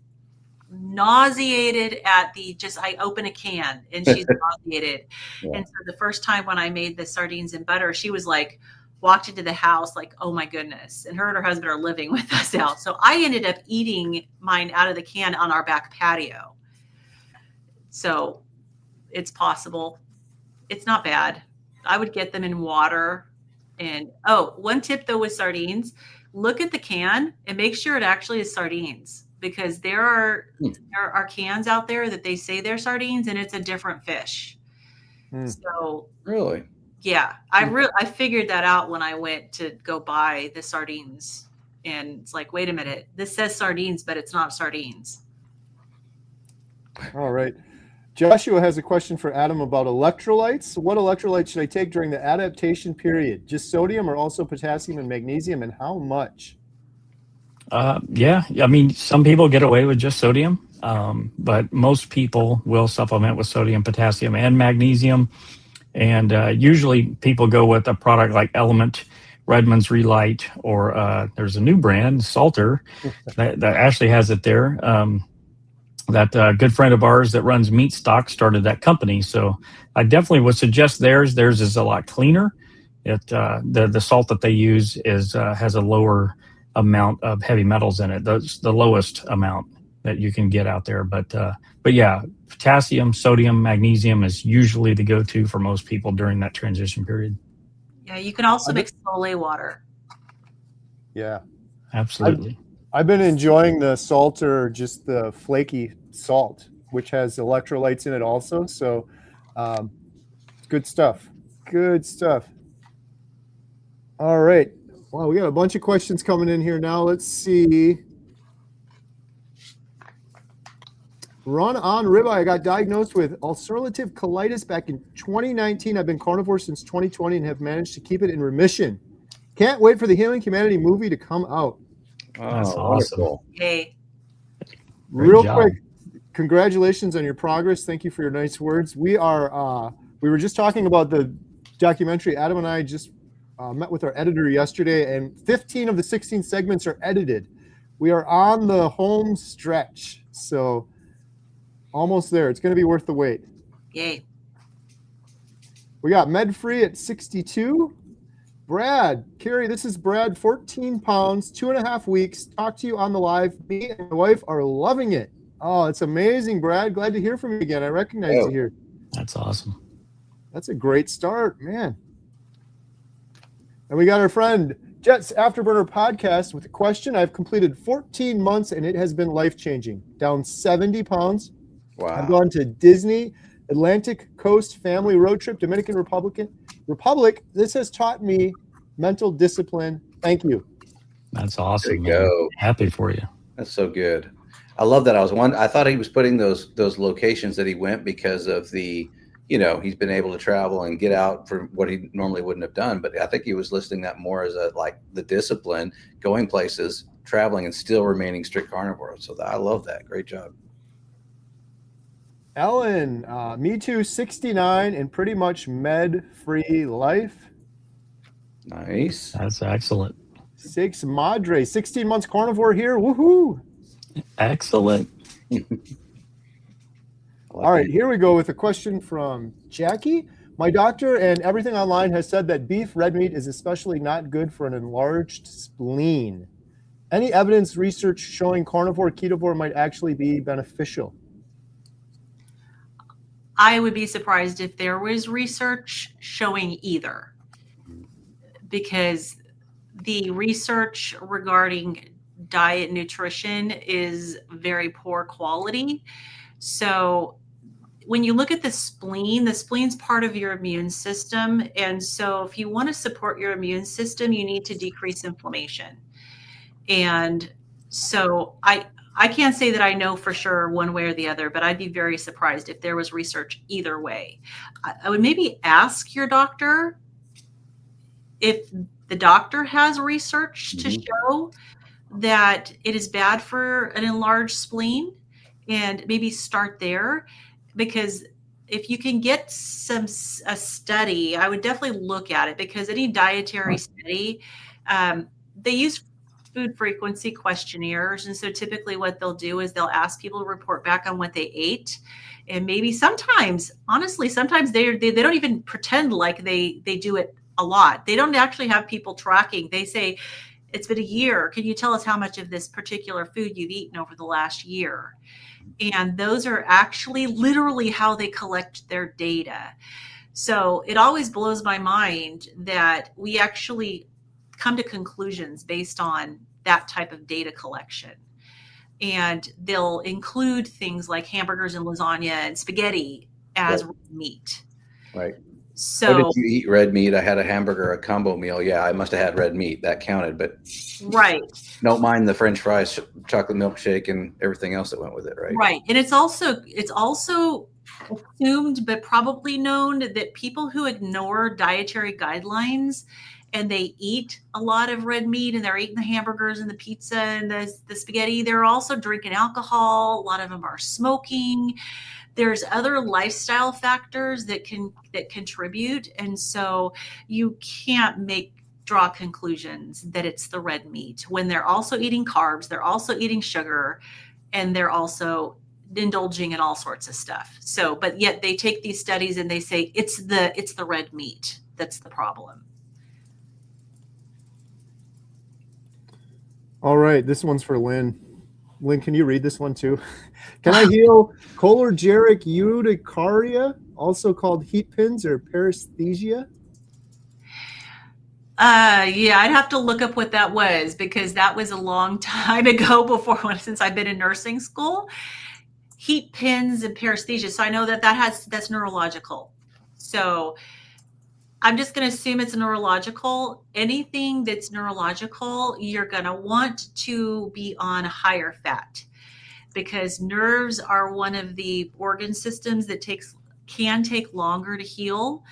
nauseated at I open a can and she's nauseated. Yeah. And so the first time when I made the sardines in butter, she was like, walked into the house like, oh my goodness. And her and her husband are living with us now. So I ended up eating mine out of the can on our back patio. So it's possible. It's not bad. I would get them in water. And oh, one tip though with sardines, look at the can and make sure it actually is sardines, because there are cans out there that they say they're sardines and it's a different fish. So Really? yeah, I figured that out when I went to go buy the sardines, and it's like, wait a minute, this says sardines, but it's not sardines. All right. Joshua has a question for Adam about electrolytes. What electrolytes should I take during the adaptation period? Just sodium or also potassium and magnesium, and how much? Yeah, I mean, some people get away with just sodium, but most people will supplement with sodium, potassium, and magnesium. And usually people go with a product like Element, Redmond's Relight, or there's a new brand, Salter, that actually has it there. That good friend of ours that runs Meat Stock started that company. So I definitely would suggest theirs. Theirs is a lot cleaner. The salt that they use has a lower amount of heavy metals in it. That's the lowest amount that you can get out there. But yeah, potassium, sodium, magnesium is usually the go-to for most people during that transition period. Yeah, you can also make Soleil water. Yeah, absolutely. I've been enjoying the Salter, just the flaky salt, which has electrolytes in it also. So good stuff. Good stuff. All right. Well, we got a bunch of questions coming in here now. Let's see. Run on ribeye. I got diagnosed with ulcerative colitis back in 2019. I've been carnivore since 2020 and have managed to keep it in remission. Can't wait for the Healing Humanity movie to come out. That's awesome. Hey. Real quick, congratulations on your progress. Thank you for your nice words. We were just talking about the documentary. Adam and I just met with our editor yesterday, and 15 of the 16 segments are edited. We are on the home stretch, so almost there. It's going to be worth the wait. Yay. We got MedFree at 62. Brad, Carrie, this is Brad, 14 pounds, 2.5 weeks. Talk to you on the live. Me and my wife are loving it. Oh, it's amazing, Brad. Glad to hear from you again. I recognize you here. That's awesome. That's a great start, man. And we got our friend Jet's Afterburner podcast with a question. I've completed 14 months and it has been life-changing. Down 70 pounds. Wow. I've gone to Disney, Atlantic Coast family road trip, Dominican Republic. This has taught me mental discipline. Thank you. That's awesome. There you go. Happy for you. That's so good. I love that. I thought he was putting those locations that he went because of the, he's been able to travel and get out for what he normally wouldn't have done. But I think he was listing that more as the discipline, going places, traveling, and still remaining strict carnivore. So I love that. Great job. Ellen, me too, 69 and pretty much med-free life. Nice. That's excellent. 6 Madre, 16 months carnivore here. Woohoo! Excellent. All right, here we go with a question from Jackie. My doctor and everything online has said that beef red meat is especially not good for an enlarged spleen. Any evidence, research showing carnivore, ketovore might actually be beneficial? I would be surprised if there was research showing either, because the research regarding diet nutrition is very poor quality. So when you look at the spleen's part of your immune system. And so if you want to support your immune system, you need to decrease inflammation. And so I can't say that I know for sure one way or the other, but I'd be very surprised if there was research either way. I would maybe ask your doctor if the doctor has research to show that it is bad for an enlarged spleen, and maybe start there. Because if you can get a study, I would definitely look at it, because any dietary study, they use food frequency questionnaires. And so typically what they'll do is they'll ask people to report back on what they ate. And maybe sometimes they don't even pretend like they do it a lot. They don't actually have people tracking. They say, it's been a year. Can you tell us how much of this particular food you've eaten over the last year? And those are actually literally how they collect their data. So it always blows my mind that we actually come to conclusions based on that type of data collection. And they'll include things like hamburgers and lasagna and spaghetti as Right. meat. Right. So, oh, did you eat red meat? I had a hamburger, a combo meal. Yeah, I must have had red meat. That counted, but right. don't mind the French fries, chocolate milkshake, and everything else that went with it, right? Right. And it's also assumed, but probably known, that people who ignore dietary guidelines and they eat a lot of red meat and they're eating the hamburgers and the pizza and the spaghetti, they're also drinking alcohol. A lot of them are smoking. There's other lifestyle factors that contribute. And so you can't draw conclusions that it's the red meat when they're also eating carbs, they're also eating sugar, and they're also indulging in all sorts of stuff. So, but yet they take these studies and they say it's the red meat that's the problem. All right, this one's for Lynn. Lynn, can you read this one too? Can I heal cholergeric urticaria, also called heat pins or paresthesia? Yeah, I'd have to look up what that was, because that was a long time ago since I've been in nursing school. Heat pins and paresthesia. So I know that's neurological. So I'm just going to assume it's neurological. Anything that's neurological, you're going to want to be on higher fat, because nerves are one of the organ systems that can take longer to heal,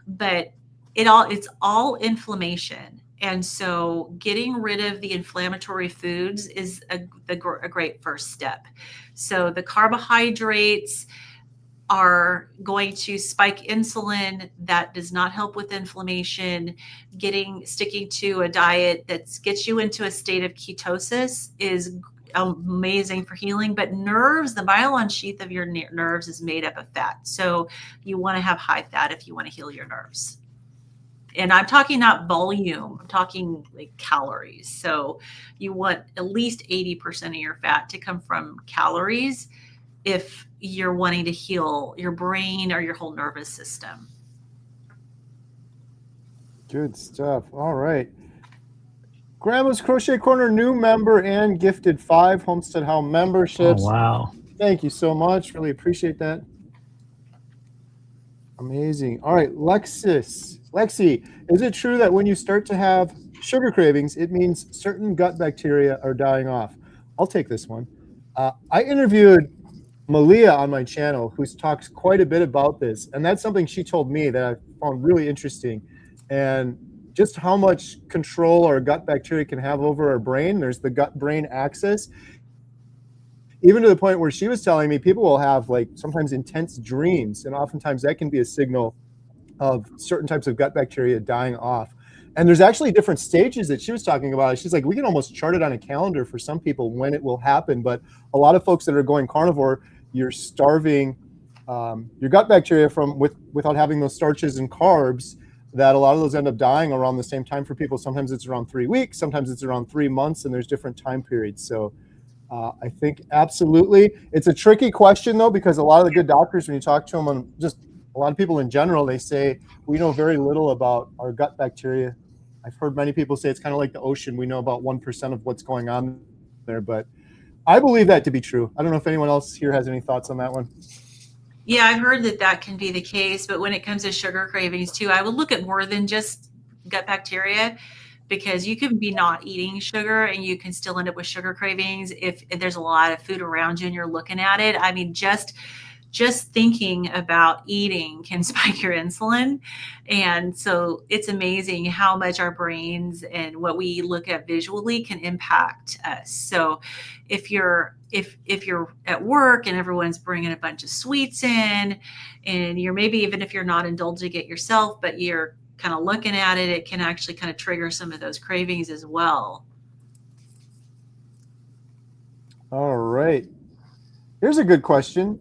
but it's all inflammation. And so getting rid of the inflammatory foods is a great first step. So the carbohydrates are going to spike insulin. That does not help with inflammation. Sticking to a diet that gets you into a state of ketosis is amazing for healing. But nerves, the myelin sheath of your nerves is made up of fat. So you want to have high fat if you want to heal your nerves. And I'm talking not volume, I'm talking like calories. So you want at least 80% of your fat to come from calories if you're wanting to heal your brain or your whole nervous system. Good stuff. All right. Grandma's Crochet Corner new member and gifted 5 Homestead How memberships. Oh, wow. Thank you so much. Really appreciate that. Amazing. All right, Lexi, is it true that when you start to have sugar cravings, it means certain gut bacteria are dying off? I'll take this one. I interviewed Malia on my channel, who talks quite a bit about this, and that's something she told me that I found really interesting, and just how much control our gut bacteria can have over our brain. There's the gut-brain axis, even to the point where she was telling me people will have like sometimes intense dreams, and oftentimes that can be a signal of certain types of gut bacteria dying off. And there's actually different stages that she was talking about. She's like, we can almost chart it on a calendar for some people when it will happen. But a lot of folks that are going carnivore, you're starving your gut bacteria without having those starches and carbs, that a lot of those end up dying around the same time for people. Sometimes it's around 3 weeks, sometimes it's around 3 months, and there's different time periods. So I think absolutely. It's a tricky question though, because a lot of the good doctors, when you talk to them, and just a lot of people in general, they say, we know very little about our gut bacteria. I've heard many people say it's kind of like the ocean. We know about 1% of what's going on there, but I believe that to be true. I don't know if anyone else here has any thoughts on that one. Yeah, I've heard that can be the case, but when it comes to sugar cravings too, I would look at more than just gut bacteria, because you can be not eating sugar and you can still end up with sugar cravings if there's a lot of food around you and you're looking at it. I mean, just thinking about eating can spike your insulin. And so it's amazing how much our brains and what we look at visually can impact us. So if you're at work and everyone's bringing a bunch of sweets in, and you're maybe, even if you're not indulging it yourself, but you're kind of looking at it, it can actually kind of trigger some of those cravings as well. All right. Here's a good question.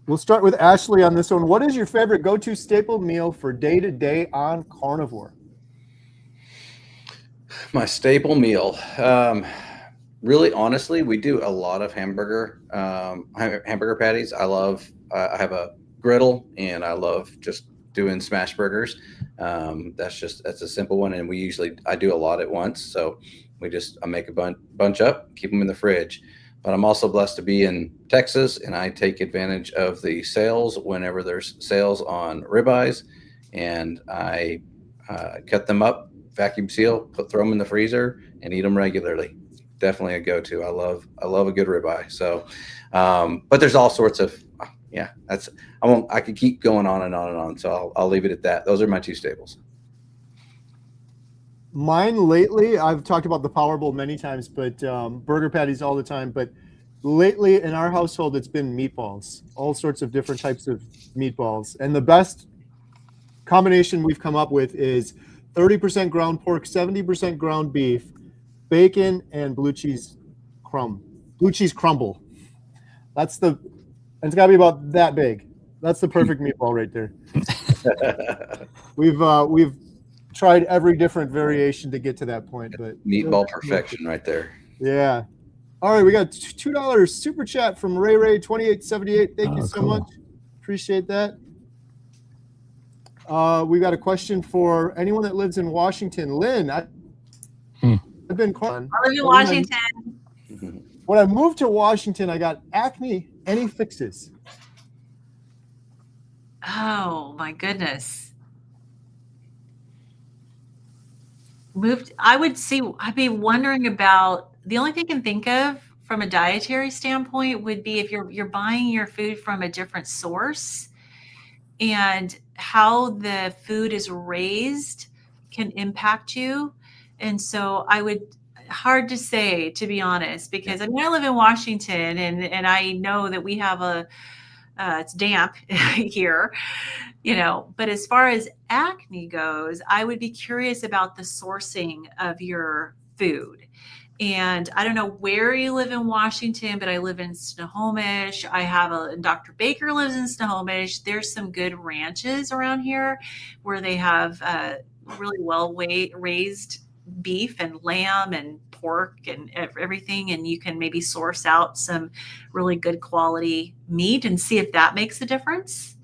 We'll start with Ashley on this one. What is your favorite go-to staple meal for day-to-day on Carnivore? My staple meal. Really, honestly, we do a lot of hamburger patties. I have a griddle, and I love just doing smash burgers. That's a simple one, and I do a lot at once, so I make a bunch up, keep them in the fridge. But I'm also blessed to be in Texas, and I take advantage of the sales whenever there's sales on ribeyes, and I cut them up, vacuum seal, throw them in the freezer, and eat them regularly. Definitely a go-to. I love a good ribeye. So, but there's all sorts of I could keep going on and on and on. So I'll leave it at that. Those are my two staples. Mine lately, I've talked about the Powerball many times, but burger patties all the time. But lately in our household, it's been meatballs, all sorts of different types of meatballs. And the best combination we've come up with is 30% ground pork, 70% ground beef, bacon, and blue cheese crumble. It's got to be about that big. That's the perfect meatball right there. We've tried every different variation to get to that point, but meatball perfection right there. Yeah. All right, we got $2 super chat from Ray 2878. Thank you so much. Appreciate that. We got a question for anyone that lives in Washington. Lynn, I've been calling. I live in Washington. When I moved to Washington, I got acne. Any fixes? Oh my goodness. I'd be wondering about, the only thing I can think of from a dietary standpoint would be if you're buying your food from a different source, and how the food is raised can impact you. And so hard to say, to be honest, because I live in Washington, and I know that we have it's damp here, but as far as acne goes, I would be curious about the sourcing of your food. And I don't know where you live in Washington, but I live in Snohomish. Dr. Baker lives in Snohomish. There's some good ranches around here where they have really well raised beef and lamb and pork and everything, and you can maybe source out some really good quality meat and see if that makes a difference.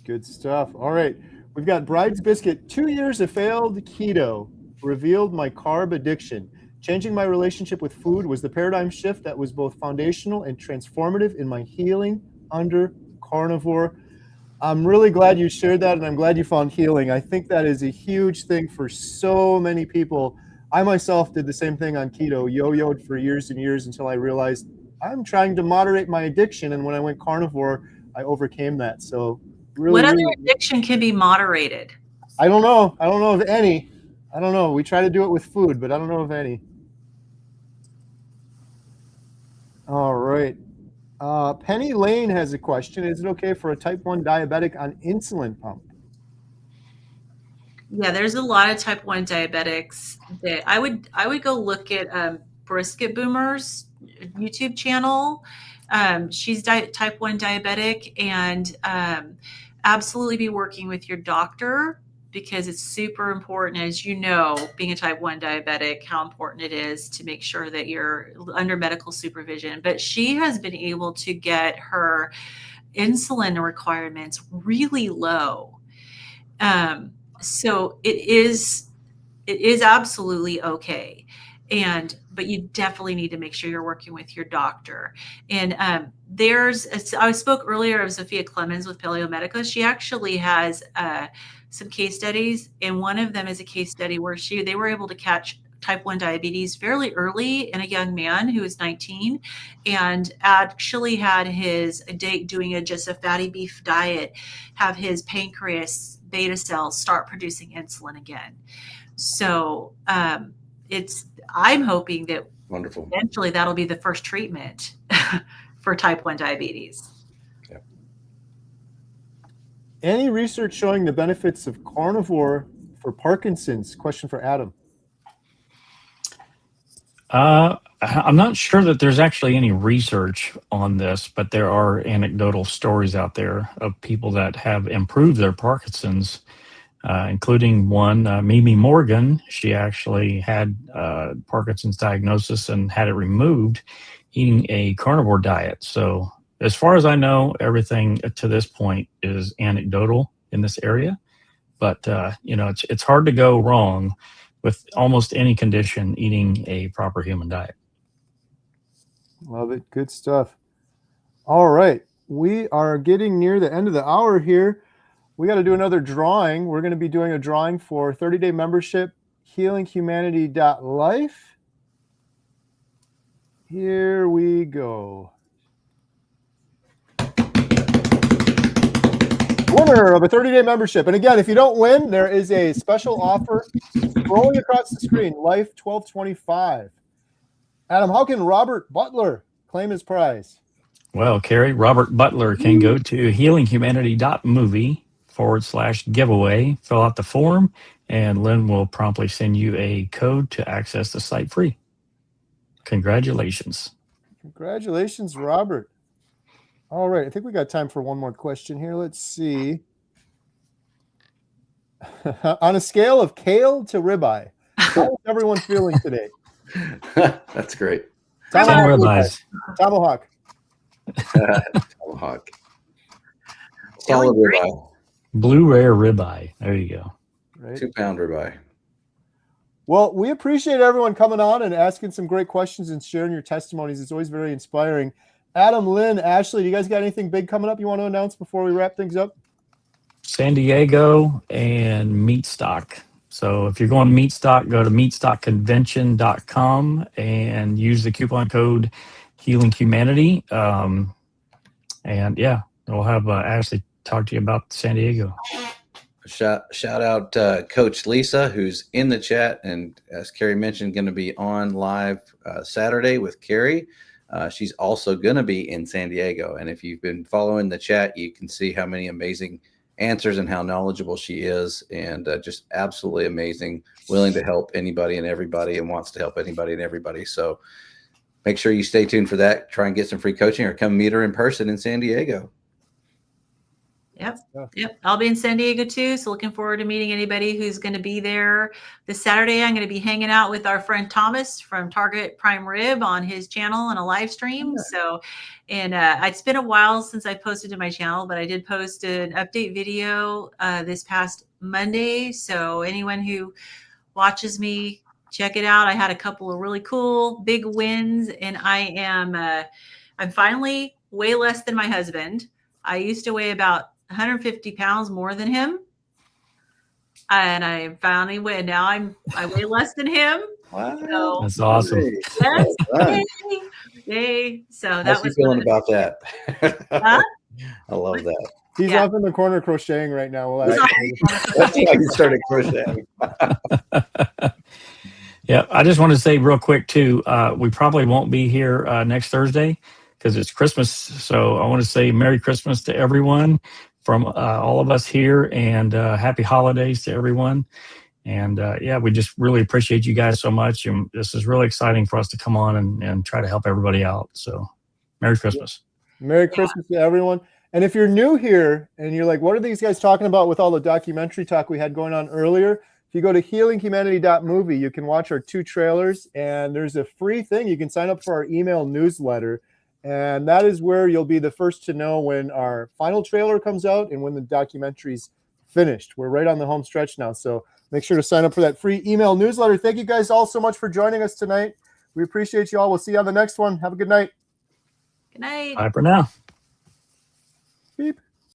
Good stuff. All right, we've got Bride's Biscuit. 2 years of failed keto revealed my carb addiction. Changing my relationship with food was the paradigm shift that was both foundational and transformative in my healing under carnivore. I'm really glad you shared that, and I'm glad you found healing. I think that is a huge thing for so many people. I myself did the same thing on keto, yo-yoed for years and years until I realized I'm trying to moderate my addiction. And when I went carnivore, I overcame that. So really, what other addiction can be moderated? I don't know. I don't know of any. I don't know. We try to do it with food, but I don't know of any. All right. Penny Lane has a question. Is it okay for a type 1 diabetic on insulin pump? Yeah, there's a lot of type 1 diabetics that I would go look at Brisket Boomer's YouTube channel. She's type 1 diabetic, and absolutely be working with your doctor, because it's super important, as you know, being a type 1 diabetic, how important it is to make sure that you're under medical supervision. But she has been able to get her insulin requirements really low. So it is absolutely okay. But you definitely need to make sure you're working with your doctor. And I spoke earlier of Sophia Clemens with Paleo Medica. She actually has some case studies, and one of them is a case study where they were able to catch type 1 diabetes fairly early in a young man who was 19, and actually had doing just a fatty beef diet, have his pancreas beta cells start producing insulin again. So I'm hoping that wonderful, eventually that'll be the first treatment for type 1 diabetes. Yeah. Any research showing the benefits of carnivore for Parkinson's? Question for Adam. I'm not sure that there's actually any research on this, but there are anecdotal stories out there of people that have improved their Parkinson's, including one, Mimi Morgan. She actually had Parkinson's diagnosis and had it removed eating a carnivore diet. So as far as I know, everything to this point is anecdotal in this area. But it's hard to go wrong with almost any condition eating a proper human diet. Love it. Good stuff. All right. We are getting near the end of the hour here. We got to do another drawing. We're going to be doing a drawing for 30-day membership, healinghumanity.life. Here we go. Winner of a 30-day membership. And again, if you don't win, there is a special offer scrolling across the screen, Life 1225. Adam, how can Robert Butler claim his prize? Well, Carrie, Robert Butler can go to healinghumanity.movie/giveaway, fill out the form, and Lynn will promptly send you a code to access the site free. Congratulations. Congratulations, Robert. All right. I think we got time for one more question here. Let's see. On a scale of kale to ribeye, how is everyone feeling today? That's great. Ribeyes. Tomahawk. Tomahawk. Solid ribeye. Blue rare ribeye. There you go. Right. 2-pound ribeye. Well, we appreciate everyone coming on and asking some great questions and sharing your testimonies. It's always very inspiring. Adam, Lynn, Ashley, do you guys got anything big coming up you want to announce before we wrap things up? San Diego and Meatstock. So if you're going to Meatstock, go to meatstockconvention.com and use the coupon code Healing Humanity. And yeah, we'll have Ashley talk to you about San Diego. Shout out Coach Lisa, who's in the chat, and as Carrie mentioned, going to be on live Saturday with Carrie. She's also going to be in San Diego, and if you've been following the chat, you can see how many amazing answers and how knowledgeable she is, and just absolutely amazing, willing to help anybody and everybody, and wants to help anybody and everybody. So make sure you stay tuned for that. Try and get some free coaching, or come meet her in person in San Diego. Yep. I'll be in San Diego too. So looking forward to meeting anybody who's going to be there this Saturday. I'm going to be hanging out with our friend Thomas from Target Prime Rib on his channel on a live stream. Yeah. So, and it's been a while since I posted to my channel, but I did post an update video this past Monday. So anyone who watches me, check it out. I had a couple of really cool big wins, and I'm finally way less than my husband. I used to weigh about 150 pounds more than him, and I finally weigh. Now I weigh less than him. Wow, So, That's awesome. yes, yay! So that How's he was feeling about that? Huh? I love that. He's Yeah. off in the corner crocheting right now. We'll He's ask That's why he started crocheting. Yeah, I just want to say real quick too, we probably won't be here next Thursday because it's Christmas. So I want to say Merry Christmas to everyone from all of us here, and Happy Holidays to everyone. And yeah, we just really appreciate you guys so much. And this is really exciting for us to come on and try to help everybody out. So Merry Christmas. Merry Christmas to everyone. And if you're new here and you're like, what are these guys talking about with all the documentary talk we had going on earlier? If you go to healinghumanity.movie, you can watch our 2 trailers, and there's a free thing. You can sign up for our email newsletter, and that is where you'll be the first to know when our final trailer comes out and when the documentary's finished. We're right on the home stretch now, so make sure to sign up for that free email newsletter. Thank you guys all so much for joining us tonight. We appreciate you all. We'll see you on the next one. Have a good night. Good night. Bye for now. Beep.